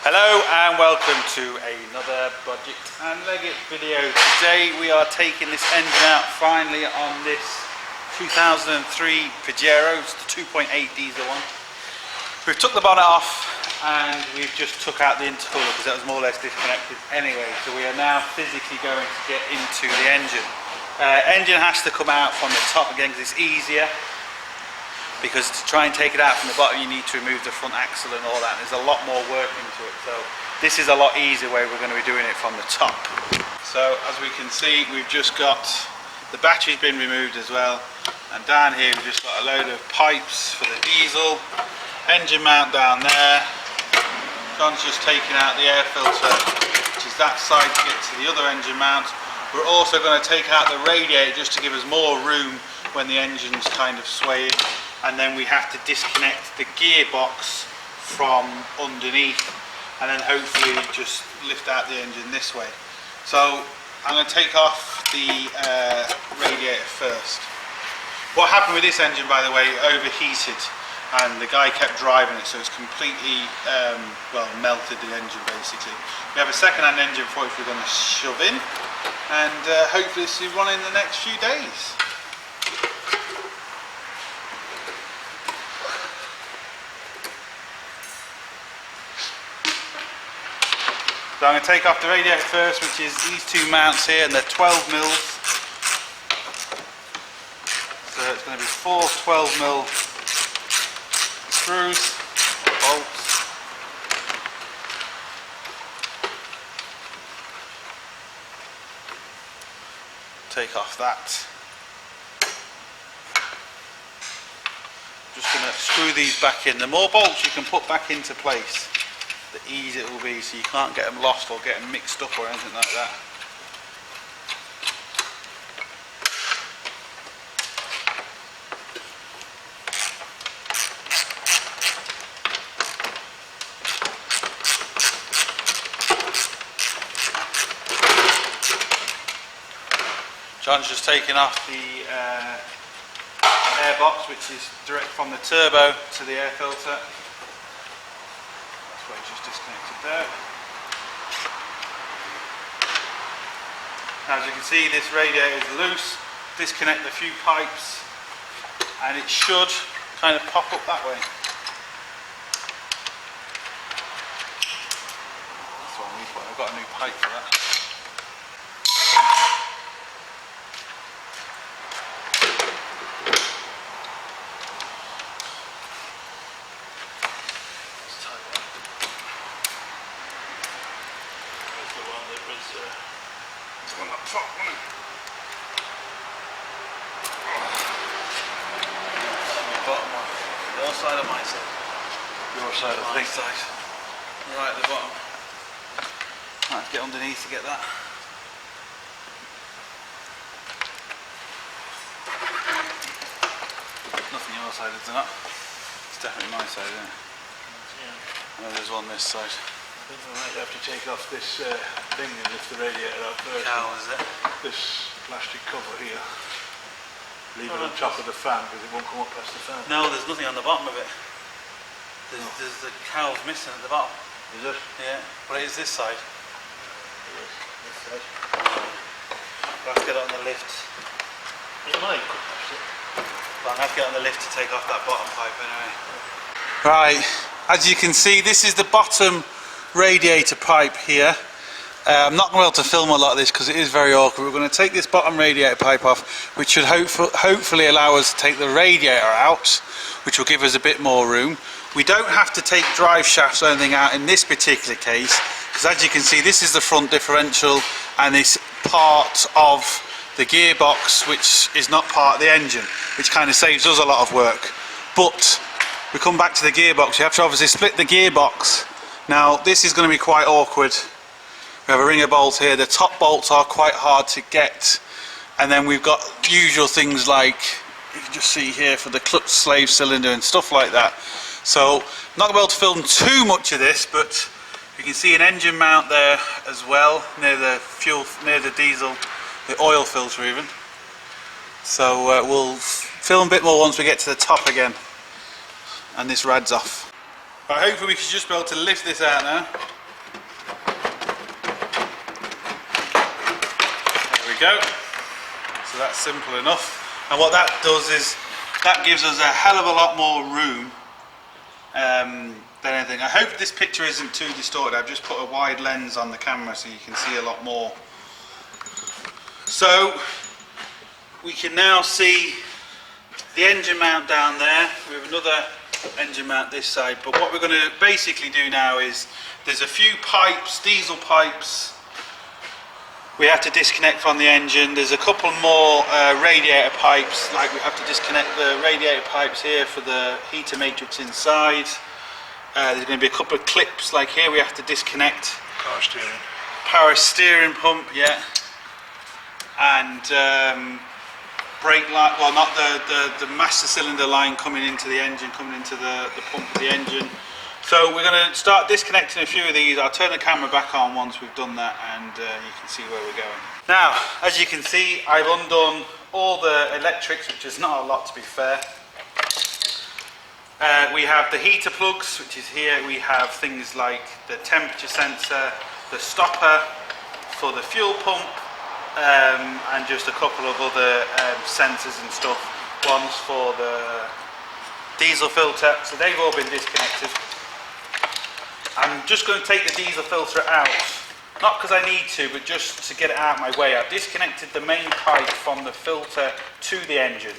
Hello and welcome to another bodgit and leggit video. Today we are taking this engine out finally on this 2003 Pajero, it's the 2.8 diesel one. We've took the bonnet off and we've just took out the intercooler because that was more or less disconnected anyway. So we are now physically going to get into the engine. Engine has to come out from the top again because it's easier. Because to try and take it out from the bottom you need to remove the front axle and all that. There's a lot more work into it. So this is a lot easier way we're going to be doing it from the top. So as we can see, we've just got the battery's been removed as well. And down here we've just got a load of pipes for the diesel. Engine mount down there. John's just taking out the air filter, which is that side to get to the other engine mount. We're also going to take out the radiator just to give us more room when the engine's kind of swaying. And then we have to disconnect the gearbox from underneath and then hopefully just lift out the engine this way. So I'm going to take off the radiator first. What happened with this engine, by the way, it overheated and the guy kept driving it, so it's completely melted the engine basically. We have a second-hand engine for it we're going to shove in, and hopefully this will run in the next few days. So I'm going to take off the radiator first, which is these two mounts here, and they're 12 mils. So it's going to be 4 12 mil screws, bolts. Take off that. Just going to screw these back in. The more bolts you can put back into place, the easier it will be, so you can't get them lost or get them mixed up or anything like that. John's just taking off the air box, which is direct from the turbo to the air filter. That's why it's just disconnected there. Now, as you can see, this radiator is loose. Disconnect a few pipes and it should kind of pop up that way. That's what I need for it. I've got a new pipe for that. One up top, wasn't it? Bottom one. Your side or my side? Your side, I think. My side. Right at the bottom. I have to get underneath to get that. Nothing your side, is there not? It's definitely my side, isn't it? Yeah. And there's one this side. I think I might have to take off this thing and lift the radiator out first. How is it? This plastic cover here. Leave it on top of the fan because it won't come up past the fan. No, there's nothing on the bottom of it. There's the cow's missing at the bottom. Is it? Yeah. But it is this side. It is. This side. I'll have to get it on the lift. It might come past it. But I'll have to get on the lift to take off that bottom pipe anyway. Right. As you can see, this is the bottom radiator pipe here. I'm not going to be able to film a lot of this because it is very awkward. We're going to take this bottom radiator pipe off, which should hopefully allow us to take the radiator out, which will give us a bit more room. We don't have to take drive shafts or anything out in this particular case, because as you can see, this is the front differential and it's part of the gearbox, which is not part of the engine, which kind of saves us a lot of work. But we come back to the gearbox, you have to obviously split the gearbox. Now this is going to be quite awkward. We have a ringer bolt here. The top bolts are quite hard to get, and then we've got usual things like you can just see here for the clutch slave cylinder and stuff like that. So I'm not going to be able to film too much of this, but you can see an engine mount there as well near the fuel, near the diesel, the oil filter even. So we'll film a bit more once we get to the top again and this rad's off. But hopefully we should just be able to lift this out now. There we go. So that's simple enough. And what that does is, that gives us a hell of a lot more room than anything. I hope this picture isn't too distorted. I've just put a wide lens on the camera so you can see a lot more. So we can now see the engine mount down there. We have another engine mount this side, but what we're going to basically do now is, there's a few pipes, diesel pipes, we have to disconnect from the engine. There's a couple more radiator pipes, like we have to disconnect the radiator pipes here for the heater matrix inside. There's going to be a couple of clips like here we have to disconnect. Power steering pump, yeah. And brake light, well, not the master cylinder line coming into the engine, coming into the pump of the engine. So we're going to start disconnecting a few of these. I'll turn the camera back on once we've done that, and you can see where we're going. Now, as you can see, I've undone all the electrics, which is not a lot to be fair. We have the heater plugs, which is here. We have things like the temperature sensor, the stopper for the fuel pump, and just a couple of other sensors and stuff. One's for the diesel filter, so they've all been disconnected. I'm just going to take the diesel filter out, not because I need to, but just to get it out of my way. I've disconnected the main pipe from the filter to the engine,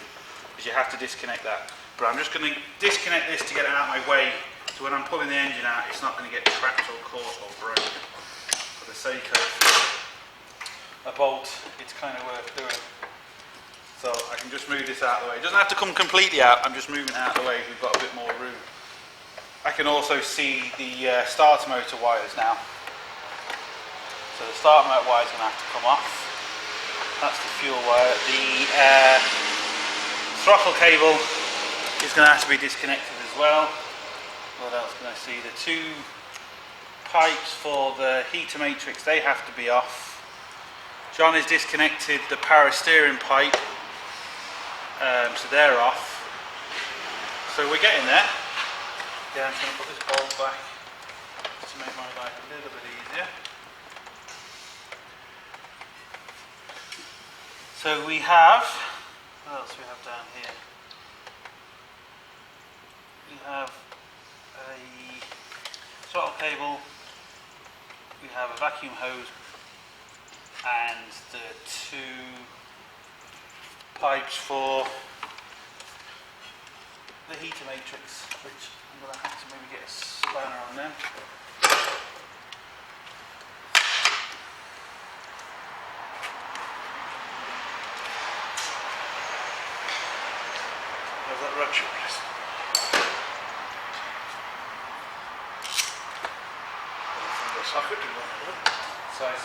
because you have to disconnect that. But I'm just going to disconnect this to get it out of my way, so when I'm pulling the engine out, it's not going to get trapped or caught or broken. For the sake of a bolt, it's kind of worth doing. So I can just move this out of the way. It doesn't have to come completely out, I'm just moving it out of the way, we've got a bit more room. I can also see the starter motor wires now. So the starter motor wire is going to have to come off. That's the fuel wire. The throttle cable is going to have to be disconnected as well. What else can I see? The two pipes for the heater matrix, they have to be off. John has disconnected the power steering pipe, so they're off. So we're getting there. Yeah, I'm going to put this bolt back to make my life a little bit easier. So we have, what else do we have down here? We have a throttle cable, we have a vacuum hose, and the two pipes for the heater matrix, which I'm going to have to maybe get a spanner on them. How's that ratchet, please? The socket to run it. Size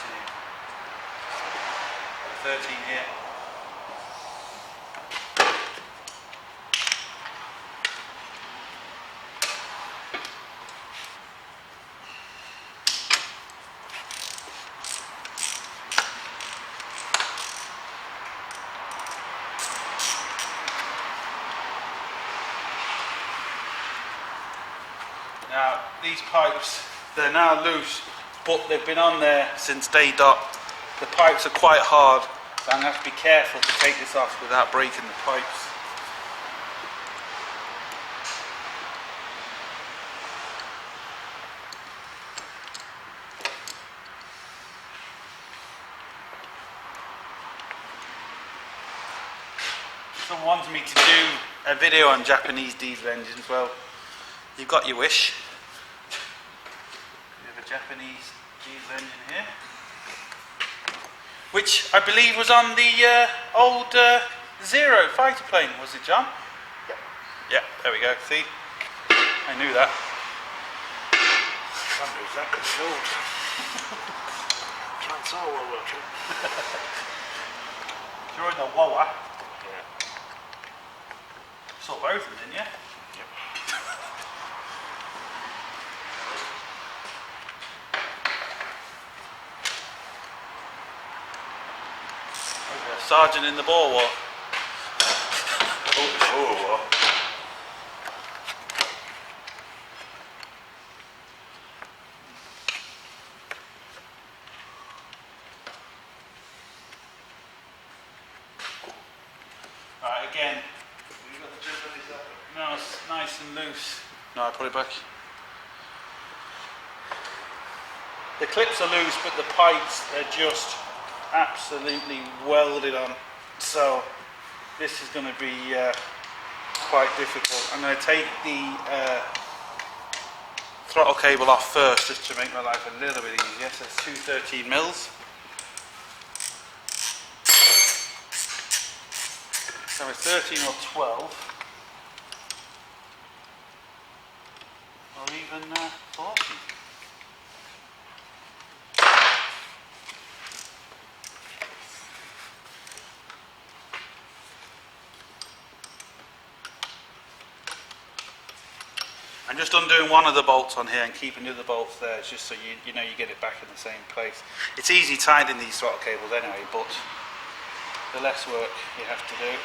13 here. Now, these pipes, they're now loose, but they've been on there since day dot. The pipes are quite hard, so I'm going to have to be careful to take this off without breaking the pipes. Someone wanted me to do a video on Japanese diesel engines. Well, you've got your wish. We have a Japanese diesel engine here, which I believe was on the old Zero fighter plane, was it, John? Yep. Yeah, there we go, see? I knew that. Wonder exactly the old. Can't tell World War II. You're in the Wawa. Yeah. Saw both of them, didn't you? Yep. Sergeant in the Boer War. Oh, again. You've got the jig on this up. No, it's nice and loose. No, I put it back. The clips are loose, but the pipes are just absolutely welded on. So this is going to be quite difficult. I'm going to take the throttle cable off first, just to make my life a little bit easier. So it's 213 mils. So it's 13 or 12. Or even 40. I'm just undoing one of the bolts on here and keeping the other bolts there, just so you know you get it back in the same place. It's easy tidying these throttle cables anyway, but the less work you have to do.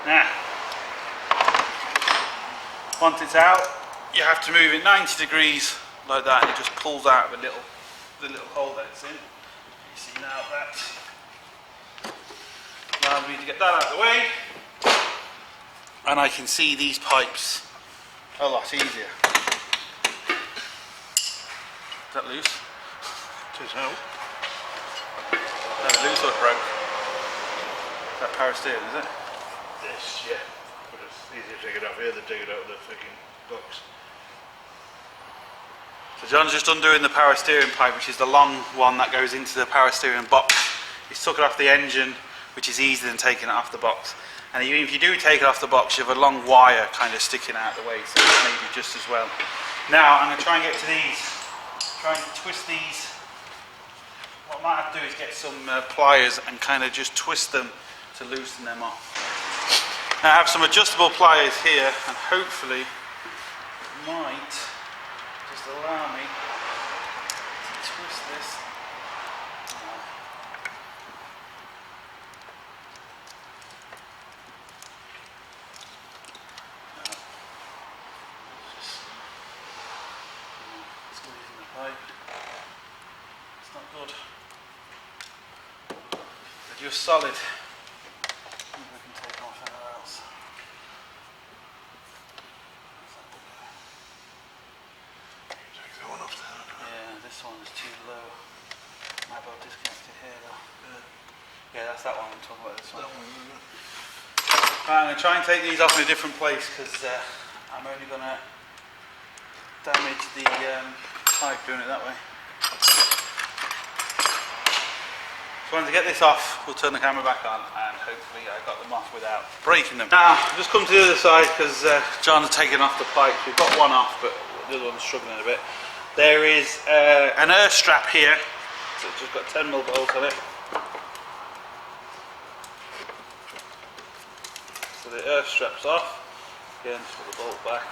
Now, once it's out, you have to move it 90 degrees like that, and it just pulls out of the little hole that it's in. You see now that allows me to get that out of the way, and I can see these pipes a lot easier. Is that loose? It is now. Is that loose or it broke? Is that power steering, is it? This, yeah. But it's easier to take it off here than take it out of the freaking box. So John's just undoing the power steering pipe, which is the long one that goes into the power steering box. He's took it off the engine, which is easier than taking it off the box. And even if you do take it off the box, you have a long wire kind of sticking out the way, so it's maybe just as well. Now I'm going to try and get to these. Try and twist these. What I might have to do is get some pliers and kind of just twist them to loosen them off. Now I have some adjustable pliers here, and hopefully it might just allow me to twist this. Squeezing the pipe. It's not good. They're just solid. This one is too low. Might be able to disconnect it here though. Yeah, that's that one I'm talking about, this one. Right, I'm going to try and take these off in a different place, because I'm only going to damage the pipe doing it that way. So once I get this off, we'll turn the camera back on, and hopefully I got them off without breaking them. Now, I've just come to the other side because John's taken off the pipe. We've got one off, but the other one's struggling a bit. There is an earth strap here, so it's just got 10mm bolts on it. So the earth strap's off. Again, just put the bolt back.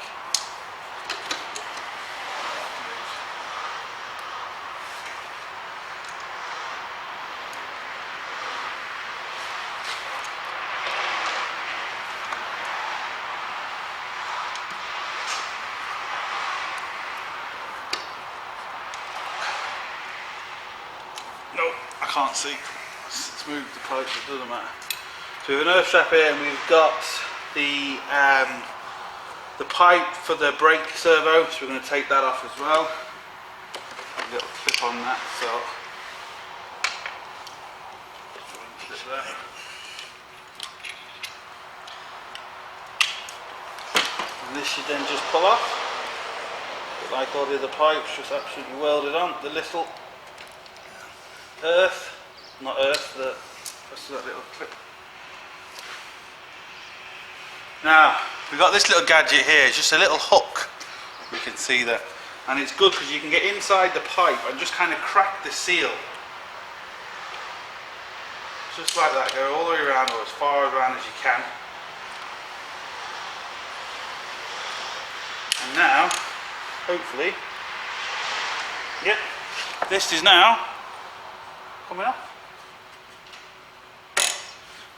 Nope, I can't see. It's moved the pipe, it doesn't matter. So we have an earth strap here, and we've got the pipe for the brake servo, so we're going to take that off as well. A little clip on that, so clip that. And this should then just pull off. But like all the other pipes, just absolutely welded on. The little not earth, that's that little clip. Now, we've got this little gadget here, it's just a little hook, you can see that. And it's good because you can get inside the pipe and just kind of crack the seal. Just like that, go all the way around, or as far around as you can. And now, hopefully, yep, this is now coming off.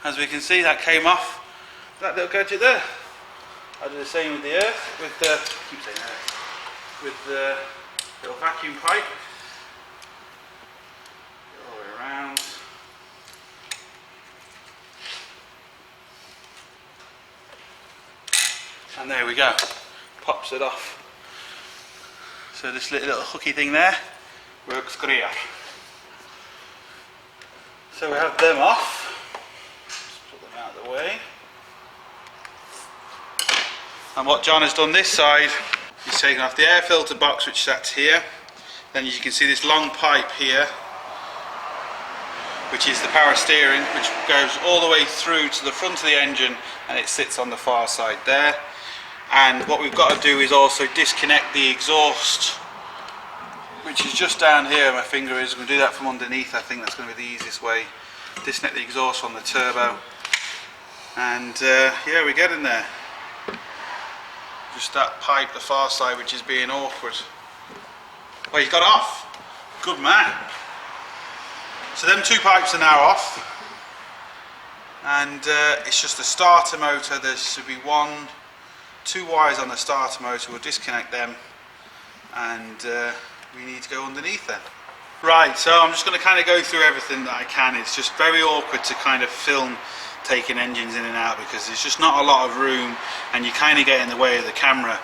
As we can see, that came off that little gadget there. I did the same with the earth, with the, keep saying earth, with the little vacuum pipe. Go all the way around. And there we go, pops it off. So this little hooky thing there works great. So we have them off. Just put them out of the way. And what John has done this side, he's taken off the air filter box which sat here. Then you can see this long pipe here, which is the power steering, which goes all the way through to the front of the engine, and it sits on the far side there. And what we've got to do is also disconnect the exhaust, which is just down here. My finger is going to do that from underneath. I think that's going to be the easiest way. Disconnect the exhaust from the turbo, and yeah, we're getting there. Just that pipe, the far side, which is being awkward. Well, you got it off. Good man. So them two pipes are now off, and it's just the starter motor. There should be two wires on the starter motor. We'll disconnect them, and we need to go underneath then. Right, so I'm just going to kind of go through everything that I can. It's just very awkward to kind of film taking engines in and out because there's just not a lot of room, and you kind of get in the way of the camera.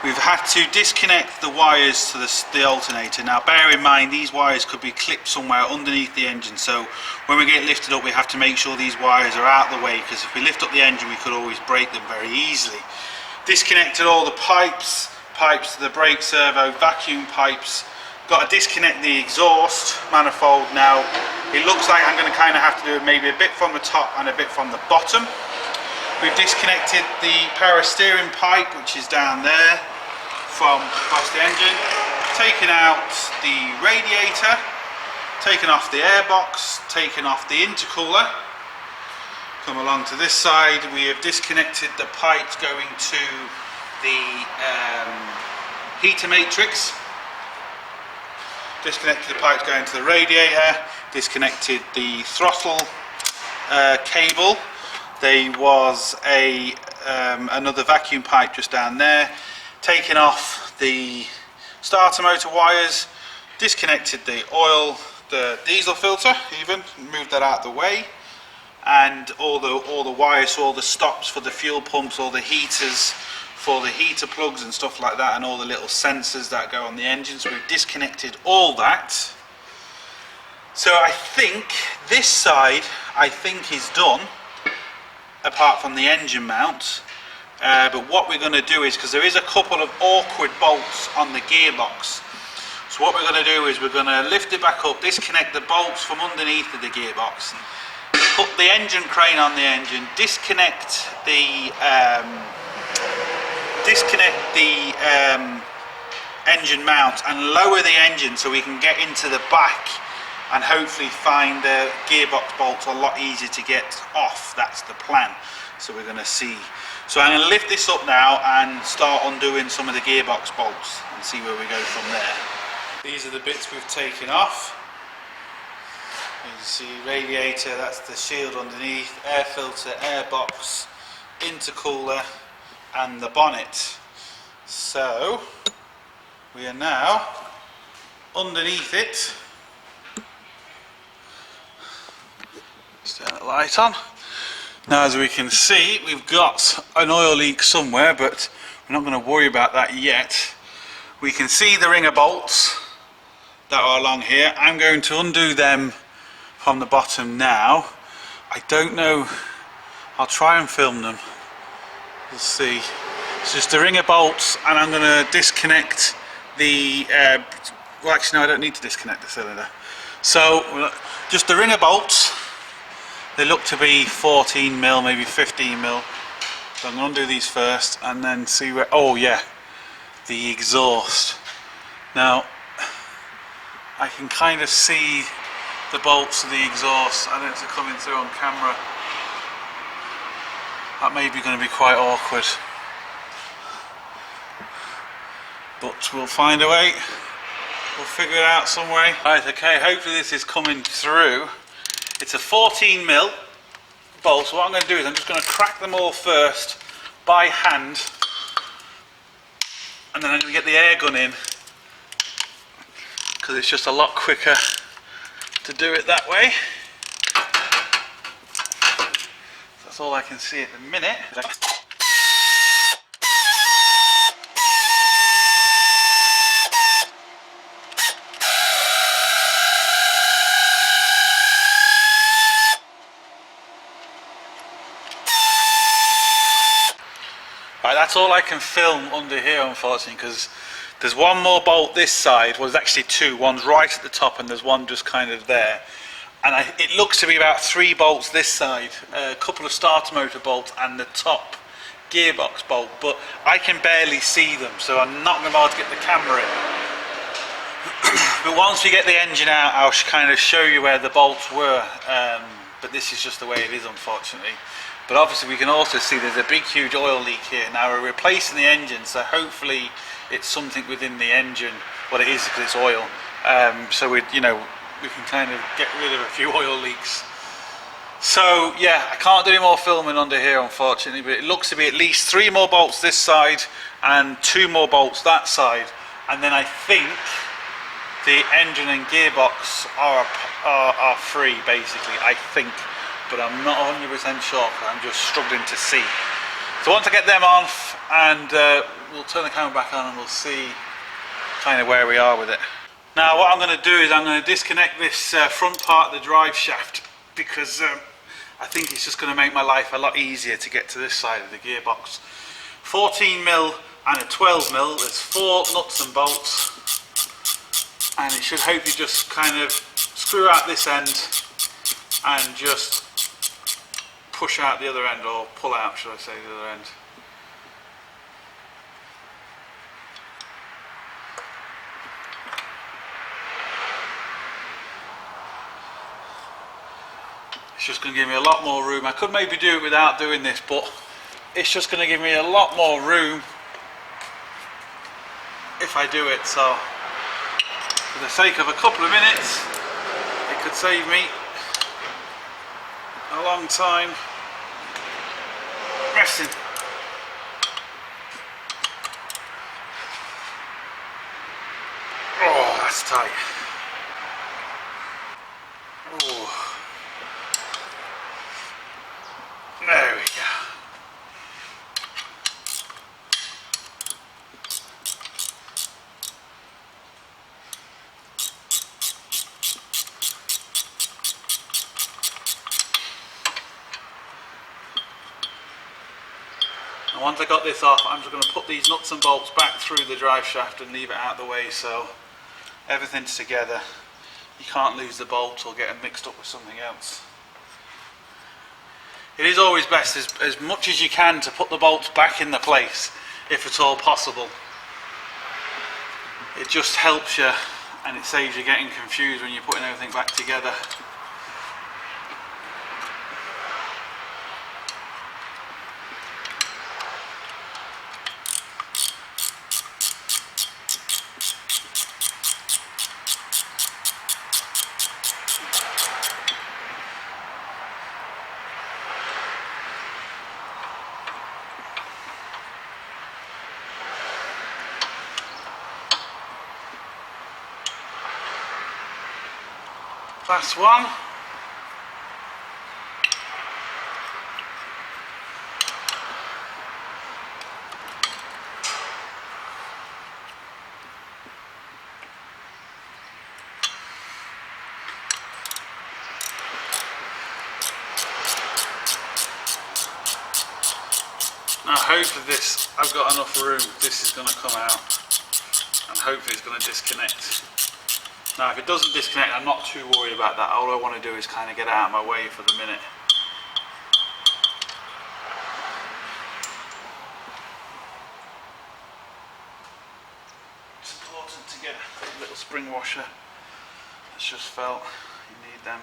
We've had to disconnect the wires to the alternator. Now bear in mind, these wires could be clipped somewhere underneath the engine, so when we get lifted up we have to make sure these wires are out of the way, because if we lift up the engine we could always break them very easily. Disconnected all the pipes to the brake servo, vacuum pipes. Got to disconnect the exhaust manifold now. It looks like I'm going to kind of have to do it maybe a bit from the top and a bit from the bottom. We've disconnected the power steering pipe, which is down there, from across the engine. Taken out the radiator, taken off the airbox, taken off the intercooler. Come along to this side, we have disconnected the pipes going to the heater matrix. Disconnected the pipes going to the radiator, disconnected the throttle cable. There was another vacuum pipe just down there. Taken off the starter motor wires, disconnected the oil, the diesel filter even, moved that out of the way, and all the wires, so all the stops for the fuel pumps, all the heaters for the heater plugs and stuff like that, and all the little sensors that go on the engine. So we've disconnected all that. So I think this side is done, apart from the engine mount. But what we're going to do is, because there is a couple of awkward bolts on the gearbox, so what we're going to do is we're going to lift it back up, disconnect the bolts from underneath of the gearbox, put the engine crane on the engine, disconnect the engine mount and lower the engine so we can get into the back and hopefully find the gearbox bolts a lot easier to get off. That's the plan. So we're going to see. So I'm going to lift this up now and start undoing some of the gearbox bolts and see where we go from there. These are the bits we've taken off. You can see radiator, that's the shield underneath, air filter, airbox, intercooler and the bonnet. So we are now underneath it. Let's turn the light on. Now as we can see, we've got an oil leak somewhere, but we're not going to worry about that yet. We can see the ringer bolts that are along here. I'm going to undo them from the bottom now. I don't know, I'll try and film them. We'll see. It's just the ringer bolts, and I'm going to disconnect the well actually no, I don't need to disconnect the cylinder. So just the ringer bolts. They look to be 14 mil, maybe 15 mil. So I'm going to undo these first and then see where, oh yeah, the exhaust. Now I can kind of see the bolts of the exhaust. I don't know if they're coming through on camera. That may be going to be quite awkward, but we'll find a way. We'll figure it out some way. Right, okay, hopefully this is coming through. It's a 14 mil bolts. What I'm going to do is I'm just going to crack them all first by hand, and then I'm going to get the air gun in, because it's just a lot quicker to do it that way. That's all I can see at the minute. Right, that's all I can film under here, unfortunately, because there's one more bolt this side. Well, there's actually two. One's right at the top and there's one just kind of there. And it looks to be about 3 bolts this side, a couple of starter motor bolts and the top gearbox bolt, but I can barely see them, so I'm not going to be able to get the camera in. But once we get the engine out, I'll kind of show you where the bolts were, but this is just the way it is, unfortunately. But obviously we can also see there's a big huge oil leak here. Now we're replacing the engine, so hopefully it's something within the engine. Well, it is because it's oil. So we can kind of get rid of a few oil leaks. So yeah, I can't do any more filming under here, unfortunately, but it looks to be at least 3 more bolts this side and 2 more bolts that side. And then I think the engine and gearbox are free, basically, I think. But I'm not 100% sure, I'm just struggling to see. So once I get them off, and we'll turn the camera back on and we'll see kind of where we are with it. Now what I'm going to do is I'm going to disconnect this front part of the drive shaft, because I think it's just going to make my life a lot easier to get to this side of the gearbox. 14mm and a 12mm, there's 4 nuts and bolts, and it should hopefully just kind of screw out this end and just push out the other end, or pull out, should I say, the other end. It's just going to give me a lot more room. I could maybe do it without doing this, but it's just going to give me a lot more room if I do it. So for the sake of a couple of minutes, it could save me a long time resting. Oh, that's tight. Oh. There we go. And once I got this off, I'm just going to put these nuts and bolts back through the drive shaft and leave it out of the way, so everything's together. You can't lose the bolt or get them mixed up with something else. It is always best, as much as you can, to put the bolts back in the place, if at all possible. It just helps you, and it saves you getting confused when you're putting everything back together. Last one. Now hopefully this, I've got enough room, this is going to come out, and hopefully it's going to disconnect. Now if it doesn't disconnect, I'm not too worried about that. All I want to do is kind of get out of my way for the minute. It's important to get a little spring washer that's just felt. You need them.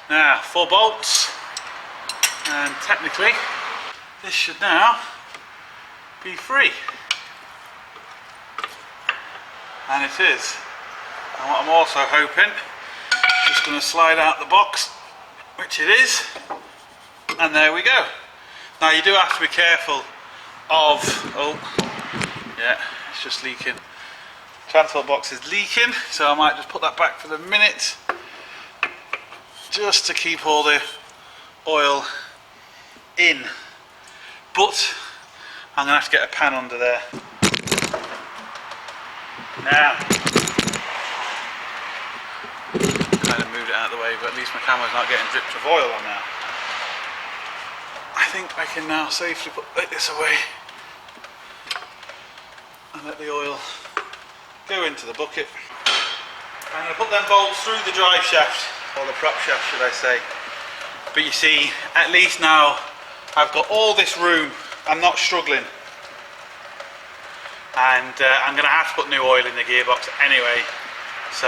Now 4 bolts, and technically this should now be free. And it is. And what I'm also hoping is just going to slide out the box, which it is, and there we go. Now you do have to be careful of, oh yeah, it's just leaking. Transport box is leaking, so I might just put that back for the minute, just to keep all the oil in. But I'm going to have to get a pan under there. Now, kind of moved it out of the way, but at least my camera's not getting dripped of oil on now. I think I can now safely put this away and let the oil go into the bucket. I'm going to put them bolts through the drive shaft, or the prop shaft should I say. But you see, at least now I've got all this room, I'm not struggling. And I'm going to have to put new oil in the gearbox anyway, so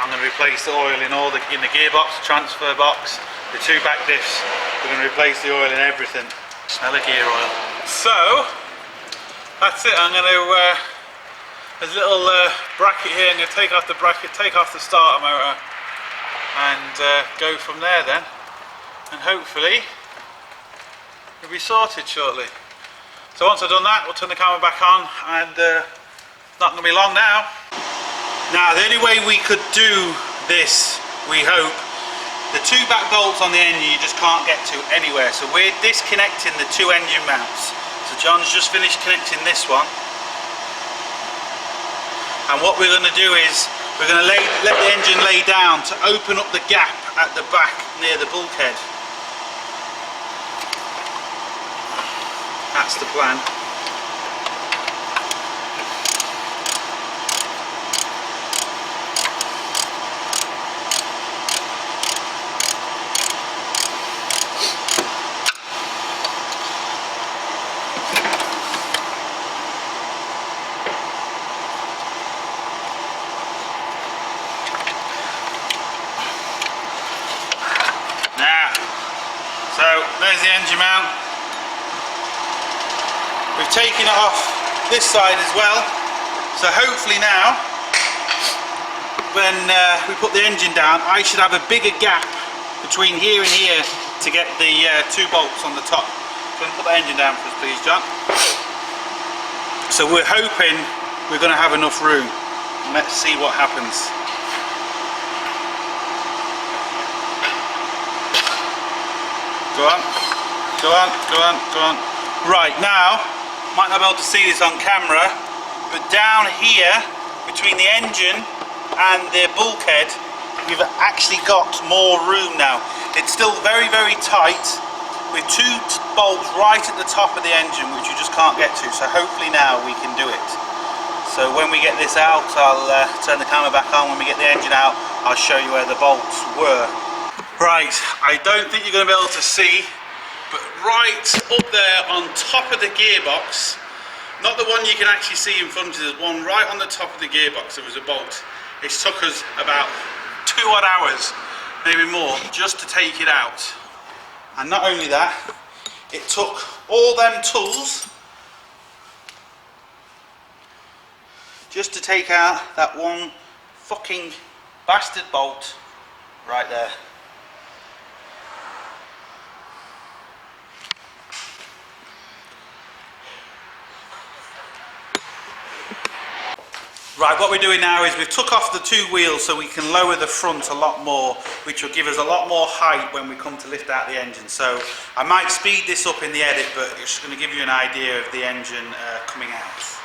I'm going to replace the oil in the gearbox, the transfer box, the two back diffs. We're going to replace the oil in everything. Smell of gear oil. So that's it. I'm going to there's a little bracket here. I'm going to take off the bracket, take off the starter motor, and go from there then. And hopefully it'll be sorted shortly. So once I've done that, we'll turn the camera back on, and not going to be long now. Now the only way we could do this, we hope, the two back bolts on the engine you just can't get to anywhere, so we're disconnecting the two engine mounts. So John's just finished connecting this one, and what we're going to do is we're going to let the engine lay down to open up the gap at the back near the bulkhead. That's the plan. Now, so there's the engine mount. We've taken it off this side as well, so hopefully now when we put the engine down, I should have a bigger gap between here and here to get the two bolts on the top. So I'm going to put the engine down for us please, John. So we're hoping we're going to have enough room. Let's see what happens. Go on, go on, go on, go on. Right, now might not be able to see this on camera, but down here between the engine and the bulkhead we've actually got more room now. It's still very tight with two bolts right at the top of the engine which you just can't get to, so hopefully now we can do it. So when we get this out, I'll turn the camera back on. When we get the engine out, I'll show you where the bolts were. Right, I don't think you're going to be able to see, but right up there on top of the gearbox, not the one you can actually see in front of you, there's one right on the top of the gearbox, there was a bolt. It took us about 2 odd hours, maybe more, just to take it out. And not only that, it took all them tools just to take out that one fucking bastard bolt right there. Right, what we're doing now is we've took off the two wheels so we can lower the front a lot more, which will give us a lot more height when we come to lift out the engine. So I might speed this up in the edit, but it's just going to give you an idea of the engine coming out.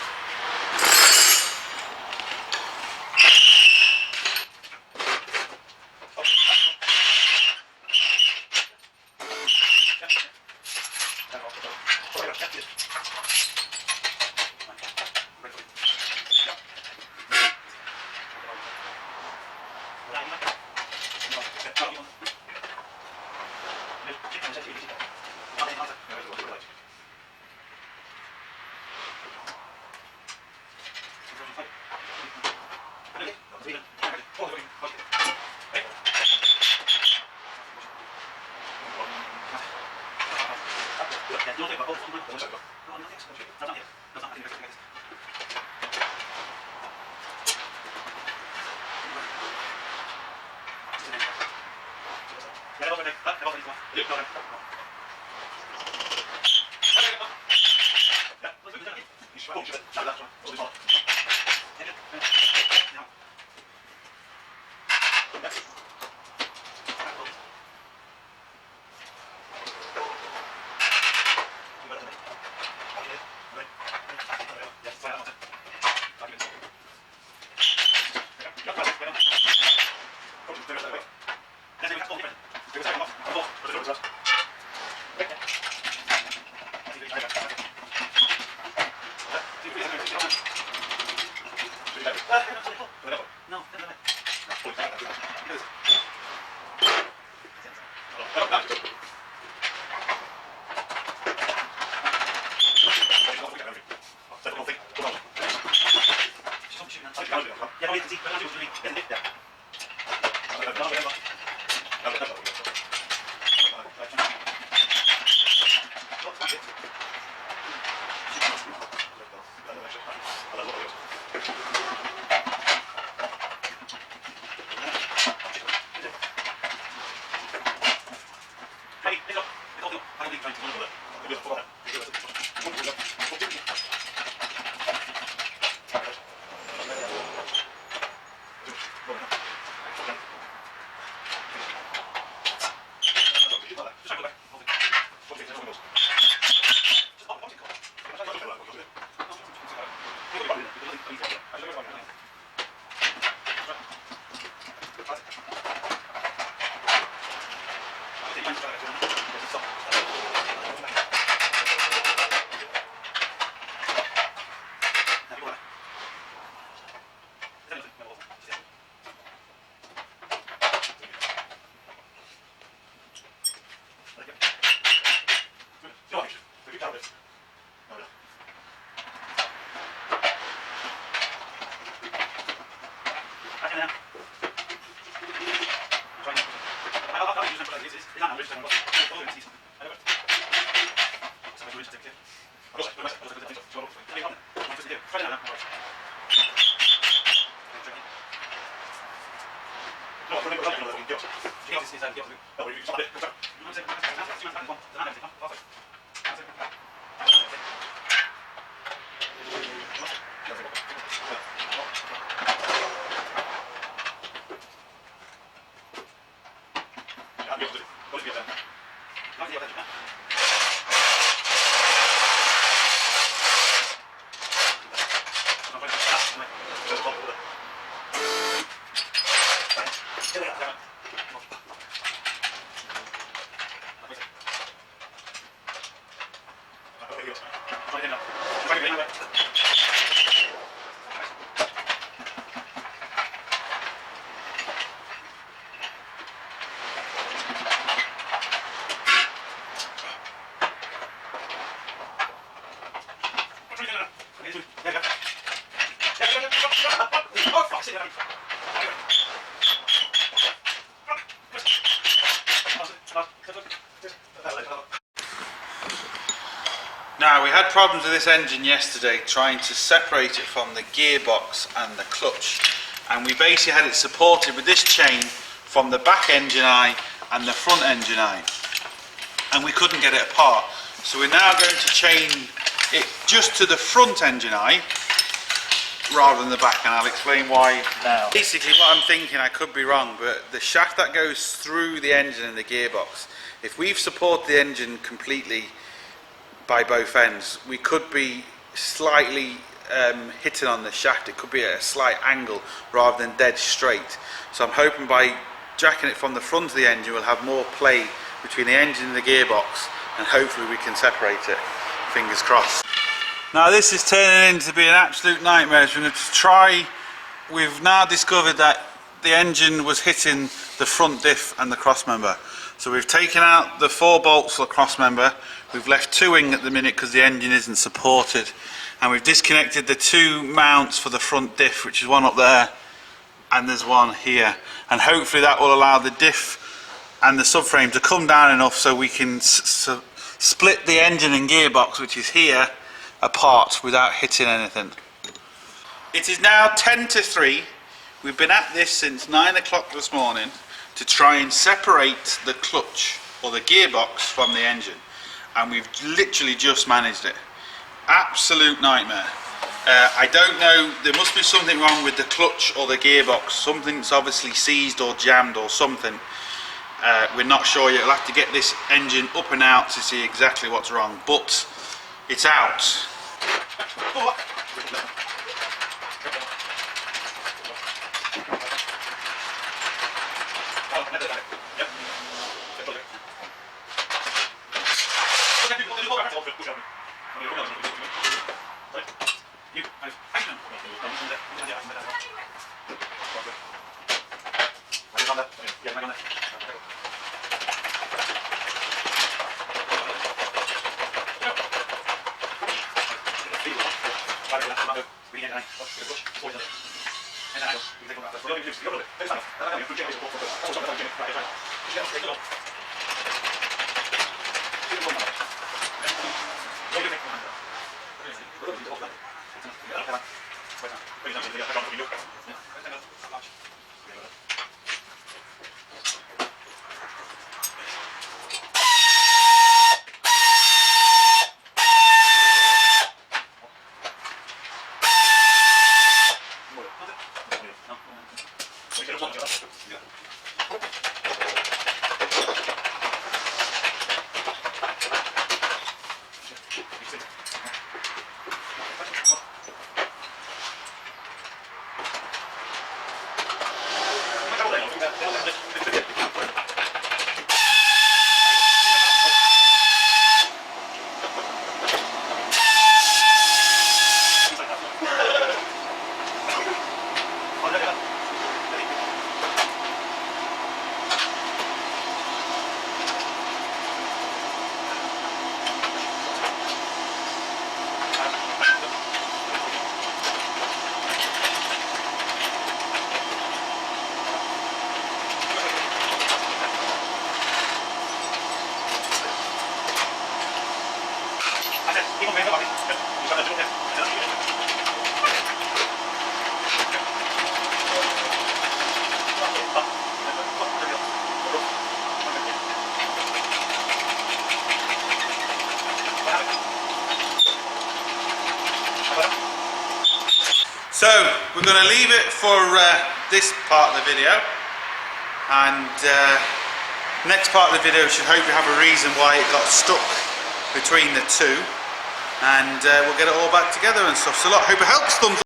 Now, we had problems with this engine yesterday trying to separate it from the gearbox and the clutch, and we basically had it supported with this chain from the back engine eye and the front engine eye, and we couldn't get it apart. So we're now going to chain it just to the front engine eye rather than the back, and I'll explain why now. Basically what I'm thinking, I could be wrong, but the shaft that goes through the engine and the gearbox, if we've supported the engine completely by both ends, we could be slightly hitting on the shaft. It could be at a slight angle rather than dead straight. So I'm hoping by jacking it from the front of the engine we'll have more play between the engine and the gearbox, and hopefully we can separate it. Fingers crossed. Now this is turning into be an absolute nightmare. So we're going to try. We've now discovered that the engine was hitting the front diff and the cross member. So we've taken out the 4 bolts for the cross member. We've left 2 in at the minute because the engine isn't supported, and we've disconnected the 2 mounts for the front diff, which is one up there and there's one here, and hopefully that will allow the diff and the subframe to come down enough so we can split the engine and gearbox, which is here, apart without hitting anything. It is now 10 to 3. We've been at this since 9 o'clock this morning. to try and separate the clutch or the gearbox from the engine, and we've literally just managed it. Absolute nightmare. I don't know, there must be something wrong with the clutch or the gearbox. Something's obviously seized or jammed or something. We're not sure yet. We'll have to get this engine up and out to see exactly what's wrong, but it's out. So we're going to leave it for this part of the video, and next part of the video should hopefully have a reason why it got stuck between the two, and we'll get it all back together and stuff. So look, hope it helps. Thumbs up.